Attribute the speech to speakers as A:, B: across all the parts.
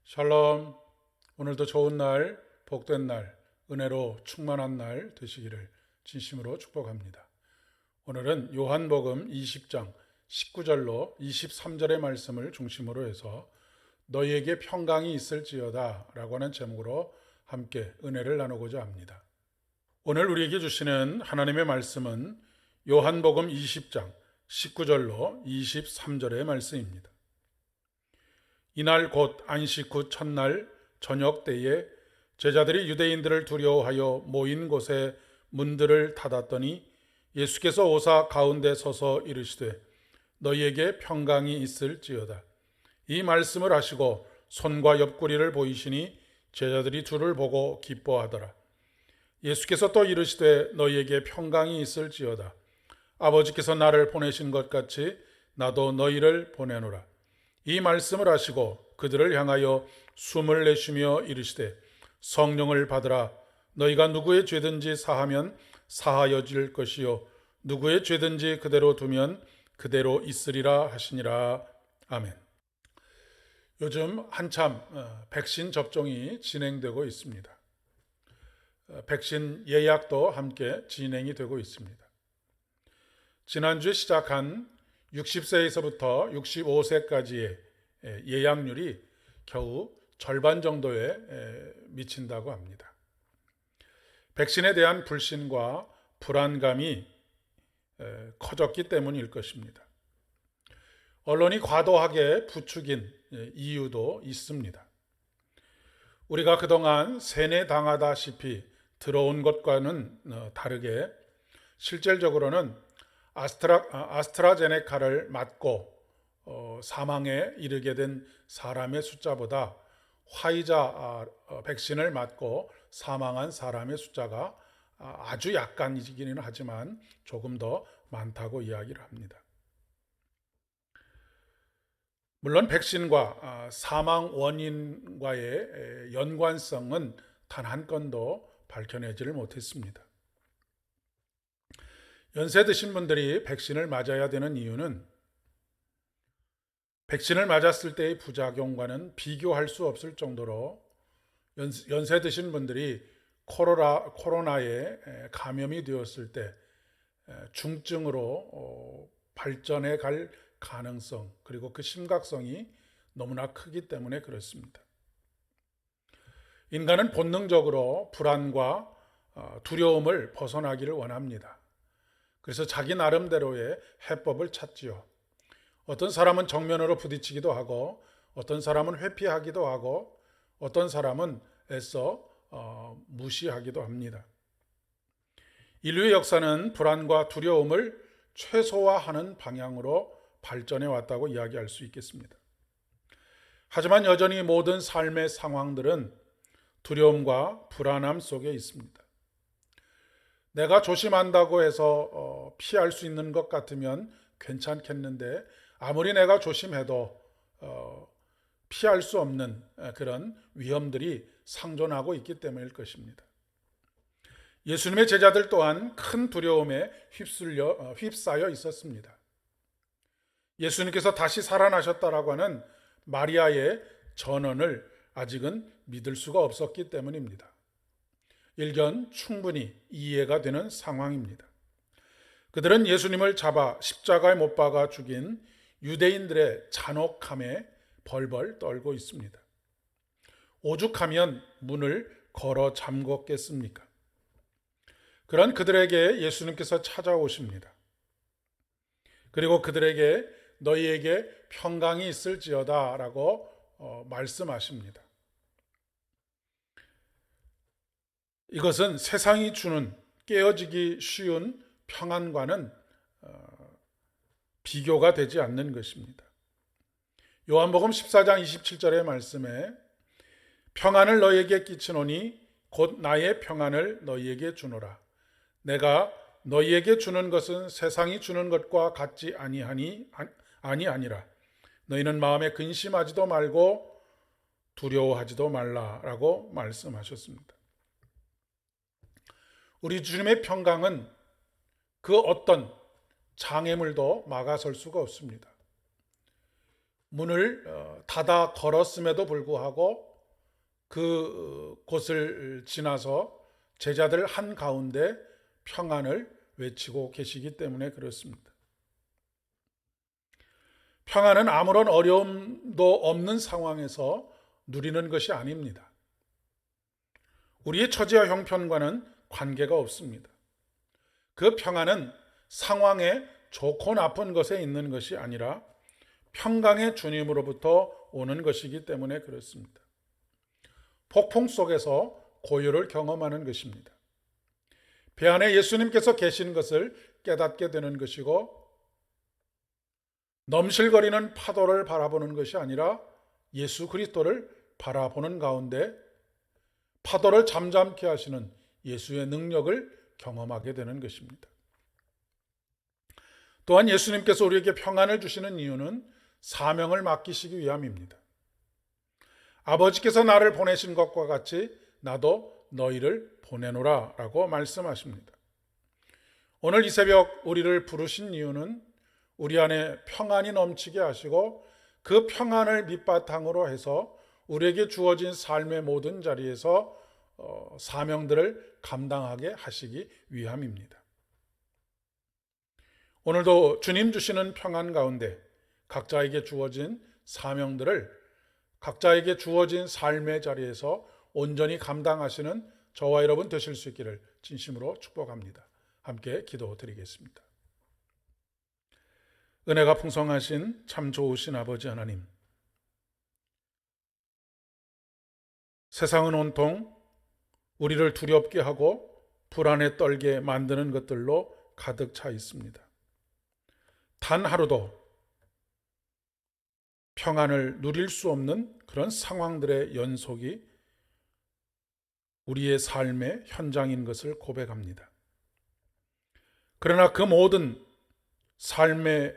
A: 샬롬. 오늘도 좋은 날, 복된 날, 은혜로 충만한 날 되시기를 진심으로 축복합니다. 오늘은 요한복음 20장 19절로 23절의 말씀을 중심으로 해서 너희에게 평강이 있을지어다 라고 하는 제목으로 함께 은혜를 나누고자 합니다. 오늘 우리에게 주시는 하나님의 말씀은 요한복음 20장 19절로 23절의 말씀입니다. 이날 곧 안식 후 첫날 저녁 때에 제자들이 유대인들을 두려워하여 모인 곳에 문들을 닫았더니 예수께서 오사 가운데 서서 이르시되 너희에게 평강이 있을지어다. 이 말씀을 하시고 손과 옆구리를 보이시니 제자들이 주를 보고 기뻐하더라. 예수께서 또 이르시되 너희에게 평강이 있을지어다. 아버지께서 나를 보내신 것 같이 나도 너희를 보내노라. 이 말씀을 하시고 그들을 향하여 숨을 내쉬며 이르시되 성령을 받으라. 너희가 누구의 죄든지 사하면 사하여질 것이요 누구의 죄든지 그대로 두면 그대로 있으리라 하시니라. 아멘. 요즘 한참 백신 접종이 진행되고 있습니다. 백신 예약도 함께 진행이 되고 있습니다. 지난주에 시작한 60세에서부터 65세까지의 예약률이 겨우 절반 정도에 미친다고 합니다. 백신에 대한 불신과 불안감이 커졌기 때문일 것입니다. 언론이 과도하게 부추긴 이유도 있습니다. 우리가 그동안 세뇌당하다시피 들어온 것과는 다르게 실질적으로는 아스트라제네카를 맞고 사망에 이르게 된 사람의 숫자보다 화이자 백신을 맞고 사망한 사람의 숫자가 아주 약간이기는 하지만 조금 더 많다고 이야기를 합니다. 물론 백신과 사망 원인과의 연관성은 단 한 건도 밝혀내지를 못했습니다. 연세 드신 분들이 백신을 맞아야 되는 이유는 백신을 맞았을 때의 부작용과는 비교할 수 없을 정도로 연세 드신 분들이 코로나에 감염이 되었을 때 중증으로 발전해 갈 가능성 그리고 그 심각성이 너무나 크기 때문에 그렇습니다. 인간은 본능적으로 불안과 두려움을 벗어나기를 원합니다. 그래서 자기 나름대로의 해법을 찾지요. 어떤 사람은 정면으로 부딪히기도 하고 어떤 사람은 회피하기도 하고 어떤 사람은 애써 무시하기도 합니다. 인류의 역사는 불안과 두려움을 최소화하는 방향으로 발전해 왔다고 이야기할 수 있겠습니다. 하지만 여전히 모든 삶의 상황들은 두려움과 불안함 속에 있습니다. 내가 조심한다고 해서 피할 수 있는 것 같으면 괜찮겠는데 아무리 내가 조심해도 피할 수 없는 그런 위험들이 상존하고 있기 때문일 것입니다. 예수님의 제자들 또한 큰 두려움에 휩싸여 있었습니다. 예수님께서 다시 살아나셨다라고 하는 마리아의 전언을 아직은 믿을 수가 없었기 때문입니다. 일견 충분히 이해가 되는 상황입니다. 그들은 예수님을 잡아 십자가에 못 박아 죽인 유대인들의 잔혹함에 벌벌 떨고 있습니다. 오죽하면 문을 걸어 잠궜겠습니까? 그런 그들에게 예수님께서 찾아오십니다. 그리고 그들에게 너희에게 평강이 있을지어다 라고 말씀하십니다. 이것은 세상이 주는 깨어지기 쉬운 평안과는 비교가 되지 않는 것입니다. 요한복음 14장 27절의 말씀에 평안을 너희에게 끼치노니 곧 나의 평안을 너희에게 주노라. 내가 너희에게 주는 것은 세상이 주는 것과 같지 아니하니라. 너희는 마음에 근심하지도 말고 두려워하지도 말라라고 말씀하셨습니다. 우리 주님의 평강은 그 어떤 장애물도 막아설 수가 없습니다. 문을 닫아 걸었음에도 불구하고 그 곳을 지나서 제자들 한가운데 평안을 외치고 계시기 때문에 그렇습니다. 평안은 아무런 어려움도 없는 상황에서 누리는 것이 아닙니다. 우리의 처지와 형편과는 관계가 없습니다. 그 평안은 상황에 좋고 나쁜 것에 있는 것이 아니라 평강의 주님으로부터 오는 것이기 때문에 그렇습니다. 폭풍 속에서 고요를 경험하는 것입니다. 배 안에 예수님께서 계신 것을 깨닫게 되는 것이고, 넘실거리는 파도를 바라보는 것이 아니라 예수 그리스도를 바라보는 가운데 파도를 잠잠케 하시는 예수의 능력을 경험하게 되는 것입니다. 또한 예수님께서 우리에게 평안을 주시는 이유는 사명을 맡기시기 위함입니다. 아버지께서 나를 보내신 것과 같이 나도 너희를 보내노라 라고 말씀하십니다. 오늘 이 새벽 우리를 부르신 이유는 우리 안에 평안이 넘치게 하시고 그 평안을 밑바탕으로 해서 우리에게 주어진 삶의 모든 자리에서 사명들을 감당하게 하시기 위함입니다. 오늘도 주님 주시는 평안 가운데 각자에게 주어진 사명들을 각자에게 주어진 삶의 자리에서 온전히 감당하시는 저와 여러분 되실 수 있기를 진심으로 축복합니다. 함께 기도드리겠습니다. 은혜가 풍성하신 참 좋으신 아버지 하나님, 세상은 온통 우리를 두렵게 하고 불안에 떨게 만드는 것들로 가득 차 있습니다. 단 하루도 평안을 누릴 수 없는 그런 상황들의 연속이 우리의 삶의 현장인 것을 고백합니다. 그러나 그 모든 삶의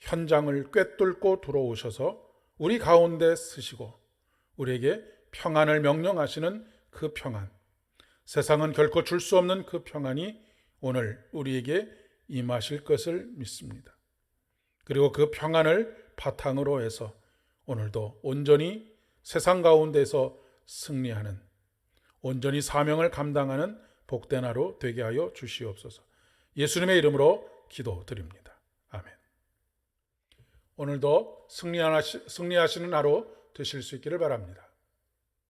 A: 현장을 꿰뚫고 들어오셔서 우리 가운데 쓰시고 우리에게 평안을 명령하시는 그 평안, 세상은 결코 줄 수 없는 그 평안이 오늘 우리에게 임하실 것을 믿습니다. 그리고 그 평안을 바탕으로 해서 오늘도 온전히 세상 가운데서 승리하는, 온전히 사명을 감당하는 복된 하루 되게 하여 주시옵소서. 예수님의 이름으로 기도드립니다. 아멘. 오늘도 승리하시는 하루 되실 수 있기를 바랍니다.